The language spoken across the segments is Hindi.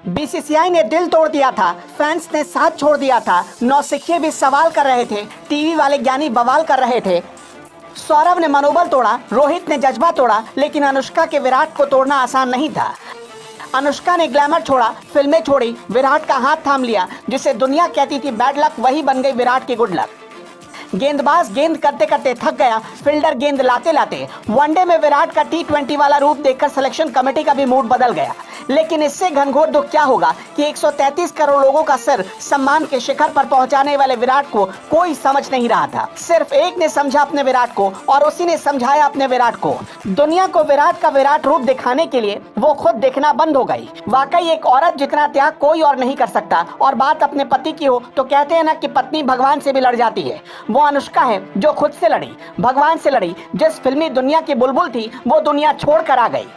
बीसीसीआई ने दिल तोड़ दिया था, फैंस ने साथ छोड़ दिया था, नौसिखिए भी सवाल कर रहे थे, टीवी वाले ज्ञानी बवाल कर रहे थे। सौरव ने मनोबल तोड़ा, रोहित ने जज्बा तोड़ा, लेकिन अनुष्का के विराट को तोड़ना आसान नहीं था। अनुष्का ने ग्लैमर छोड़ा, फिल्में छोड़ी, विराट का हाथ थाम लिया। जिसे दुनिया कहती थी बैड लक, वही बन गई विराट की गुड लक। गेंदबाज गेंद करते करते थक गया, फील्डर गेंद लाते लाते। वनडे में विराट का T20 वाला रूप देखकर सिलेक्शन कमेटी का भी मूड बदल गया। लेकिन इससे घनघोर दुख क्या होगा कि 133 करोड़ लोगों का सिर सम्मान के शिखर पर पहुंचाने वाले विराट को कोई समझ नहीं रहा था। सिर्फ एक ने समझा अपने विराट को, और उसी ने समझाया अपने विराट को। दुनिया को विराट का विराट रूप दिखाने के लिए वो खुद दिखना बंद हो गई। वाकई एक औरत जितना त्याग कोई और नहीं कर सकता। और बात अपने पति की हो तो कहते हैं ना कि पत्नी भगवान से भी लड़ जाती है। वो अनुष्का है जो खुद से लड़ी, भगवान से लड़ी। जिस फिल्मी दुनिया की बुलबुल थी वो दुनिया छोड़कर आ गई।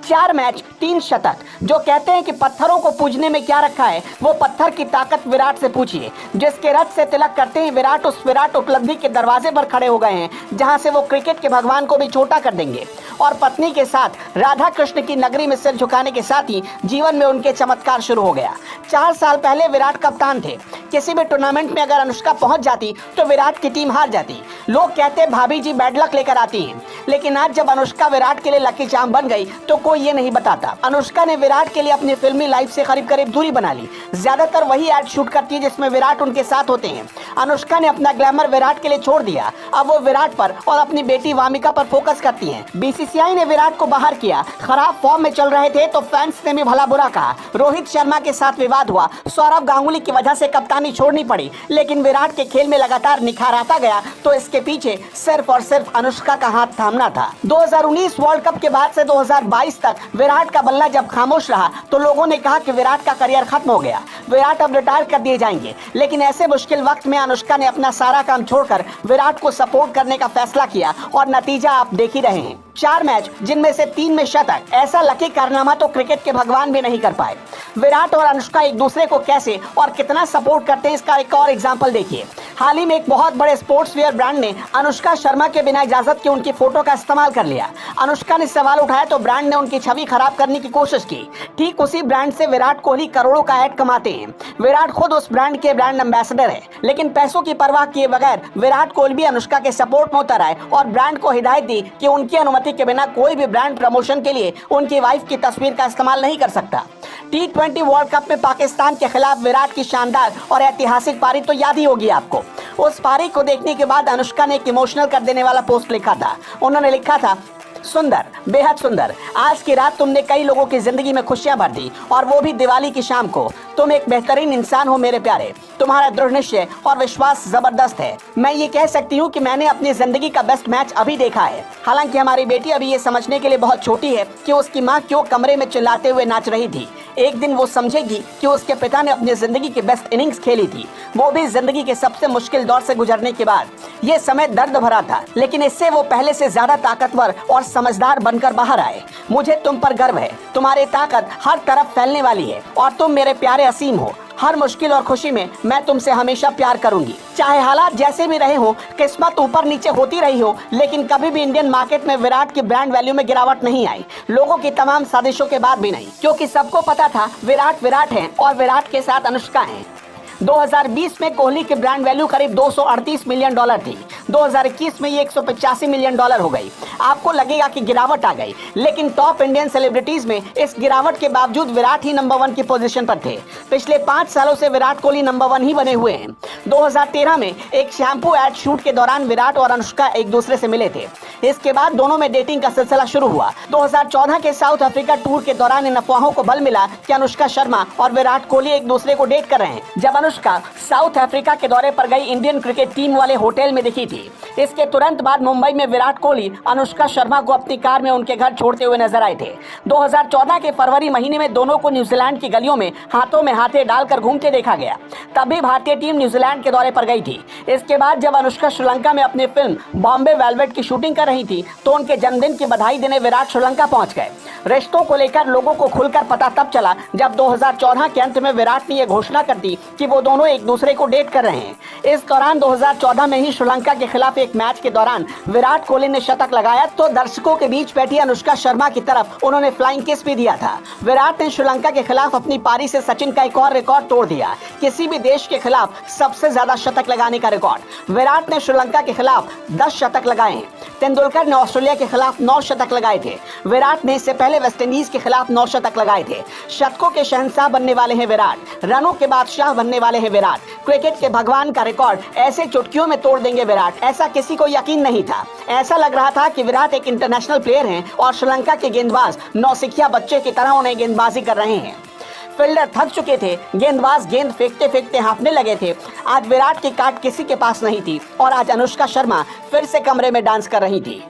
4 मैच 3 शतक। जो कहते हैं कि पत्थरों को पूजने में क्या रखा है, वो पत्थर की ताकत विराट से पूछिए। जिसके रथ से तिलक करते हैं विराट, उस विराट उपलब्धि के दरवाजे पर खड़े हो गए हैं जहां से वो क्रिकेट के भगवान को भी छोटा कर देंगे। और पत्नी के साथ राधा कृष्ण की नगरी में सिर झुकाने के साथ ही जीवन में उनके चमत्कार शुरू हो गया। 4 साल पहले विराट कप्तान थे। किसी भी टूर्नामेंट में अगर अनुष्का पहुंच जाती तो विराट की टीम हार जाती। लोग कहते भाभी जी बैड लक लेकर आती हैं, लेकिन आज जब अनुष्का विराट के लिए लकी चार्म बन गई तो कोई ये नहीं बताता। अनुष्का ने विराट के लिए अपनी फिल्मी लाइफ से करीब करीब दूरी बना ली। ज्यादातर वही एड शूट करती है जिसमें विराट उनके साथ होते हैं। अनुष्का ने अपना ग्लैमर विराट के लिए छोड़ दिया। अब वो विराट पर और अपनी बेटी वामिका पर फोकस करती हैं। बीसीसीआई ने विराट को बाहर किया। खराब फॉर्म में चल रहे थे तो फैंस ने भी भला बुरा कहा। रोहित शर्मा के साथ विवाद हुआ, सौरव गांगुली की वजह से कप्तानी छोड़नी पड़ी, लेकिन विराट के खेल में लगातार निखार आता गया। तो इसके पीछे सिर्फ और सिर्फ अनुष्का का हाथ थामना था। 2019 वर्ल्ड कप के बाद से 2022 तक विराट का बल्ला जब खामोश रहा तो लोगों ने कहा कि विराट का करियर खत्म हो गया, विराट अब रिटायर कर दिए जाएंगे। लेकिन ऐसे मुश्किल वक्त में अनुष्का ने अपना सारा काम छोड़कर विराट को सपोर्ट करने का फैसला किया, और नतीजा आप देख ही रहे हैं। 4 मैच जिनमें से 3 में शतक। ऐसा लकी कारनामा तो क्रिकेट के भगवान भी नहीं कर पाए। विराट और अनुष्का एक दूसरे को कैसे और कितना सपोर्ट करते हैं इसका एक और एग्जांपल देखिए। हाल ही में एक बहुत बड़े स्पोर्ट्स वेयर ब्रांड ने अनुष्का शर्मा के बिना इजाजत के उनकी फोटो का इस्तेमाल कर लिया। अनुष्का ने सवाल उठाया तो ब्रांड ने उनकी छवि खराब करने की कोशिश की। ठीक उसी ब्रांड से विराट कोहली करोड़ों का ऐड कमाते हैं। विराट खुद उस ब्रांड के ब्रांड एम्बेसडर है, लेकिन पैसों की परवाह किए बगैर विराट कोहली भी अनुष्का के सपोर्ट में उतर आए और ब्रांड को हिदायत दी कि उनकी अनुमति के बिना कोई भी ब्रांड प्रमोशन के लिए उनकी वाइफ की तस्वीर का इस्तेमाल नहीं कर सकता। T20 वर्ल्ड कप में पाकिस्तान के खिलाफ विराट की शानदार और ऐतिहासिक पारी तो याद ही होगी आपको। उस पारी को देखने के बाद अनुष्का ने एक इमोशनल कर देने वाला पोस्ट लिखा था। उन्होंने लिखा था, सुंदर, बेहद सुंदर। आज की रात तुमने कई लोगों की जिंदगी में खुशियां भर दी, और वो भी दिवाली की शाम को। तुम एक बेहतरीन इंसान हो मेरे प्यारे। तुम्हारा दृढ़ निश्चय और विश्वास जबरदस्त है। मैं ये कह सकती हूँ कि मैंने अपनी जिंदगी का बेस्ट मैच अभी देखा है। हालांकि हमारी बेटी अभी ये समझने के लिए बहुत छोटी है कि उसकी माँ क्यों कमरे में चिल्लाते हुए नाच रही थी। एक दिन वो समझेगी कि उसके पिता ने अपनी जिंदगी की बेस्ट इनिंग्स खेली थी, वो भी जिंदगी के सबसे मुश्किल दौर से गुजरने के बाद। ये समय दर्द भरा था, लेकिन इससे वो पहले से ज्यादा ताकतवर और समझदार बनकर बाहर आए। मुझे तुम पर गर्व है। तुम्हारी ताकत हर तरफ फैलने वाली है, और तुम मेरे प्यारे असीम हो। हर मुश्किल और खुशी में मैं तुमसे हमेशा प्यार करूंगी। चाहे हालात जैसे भी रहे हो, किस्मत ऊपर नीचे होती रही हो, लेकिन कभी भी इंडियन मार्केट में विराट की ब्रांड वैल्यू में गिरावट नहीं आई। लोगों की तमाम साजिशों के बाद भी नहीं, क्योंकि सबको पता था विराट विराट है और विराट के साथ अनुष्का है। 2020 में कोहली की ब्रांड वैल्यू करीब $238 मिलियन थी। 2021 में ये $185 मिलियन हो गई। आपको लगेगा कि गिरावट आ गई, लेकिन टॉप इंडियन सेलिब्रिटीज में इस गिरावट के बावजूद विराट ही नंबर 1 की पोजीशन पर थे। पिछले 5 सालों से विराट कोहली नंबर 1 ही बने हुए हैं। 2013 में एक शैम्पू एड शूट के दौरान विराट और अनुष्का एक दूसरे से मिले थे। इसके बाद दोनों में डेटिंग का सिलसिला शुरू हुआ। 2014 के साउथ अफ्रीका टूर के दौरान इन अफवाहों को बल मिला कि अनुष्का शर्मा और विराट कोहली एक दूसरे को डेट कर रहे हैं, जब अनुष्का साउथ अफ्रीका के दौरे पर गई इंडियन क्रिकेट टीम वाले होटल में दिखी थी। इसके तुरंत बाद मुंबई में विराट कोहली अनुष्का शर्मा को अपनी कार में उनके घर छोड़ते हुए नजर आए थे। 2014 के फरवरी महीने में दोनों को न्यूजीलैंड की गलियों में हाथों में हाथे डालकर घूमते देखा गया। तब भी भारतीय टीम न्यूजीलैंड के दौरे पर गई थी। इसके बाद जब अनुष्का श्रीलंका में अपनी फिल्म बॉम्बे वेलवेट की शूटिंग कर रही थी तो उनके जन्मदिन की बधाई देने विराट श्रीलंका पहुंच गए। रिश्तों को लेकर लोगों को खुलकर पता तब चला जब 2014 के अंत में विराट ने यह घोषणा कर दी कि वो दोनों एक दूसरे को डेट कर रहे हैं। इस दौरान 2014 में ही श्रीलंका के खिलाफ एक मैच के दौरान विराट कोहली ने शतक लगाया तो दर्शकों के बीच बैठी अनुष्का शर्मा की तरफ उन्होंने फ्लाइंग किस भी दिया था। विराट ने श्रीलंका के खिलाफ अपनी पारी से सचिन का एक और रिकॉर्ड तोड़ दिया, किसी भी देश के खिलाफ सबसे ज्यादा शतक लगाने का रिकॉर्ड। विराट ने श्रीलंका के खिलाफ 10 शतक लगाए। तेंदुलकर ने ऑस्ट्रेलिया के खिलाफ 9 शतक लगाए थे। विराट ने इससे पहले वेस्टइंडीज के खिलाफ 9 शतक लगाए थे। शतकों के शहंशाह बनने वाले हैं विराट, रनों के बादशाह बनने वाले हैं विराट। क्रिकेट के भगवान का रिकॉर्ड ऐसे चुटकियों में तोड़ देंगे विराट, ऐसा किसी को यकीन नहीं था। ऐसा लग रहा था कि विराट एक इंटरनेशनल प्लेयर हैं और श्रीलंका के गेंदबाज नौसिखिया बच्चे की तरह उन्हें गेंदबाजी कर रहे हैं। फील्डर थक चुके थे, गेंदबाज गेंद फेंकते फेंकते हाँफने लगे थे। आज विराट की काट किसी के पास नहीं थी और आज अनुष्का शर्मा फिर से कमरे में डांस कर रही थी।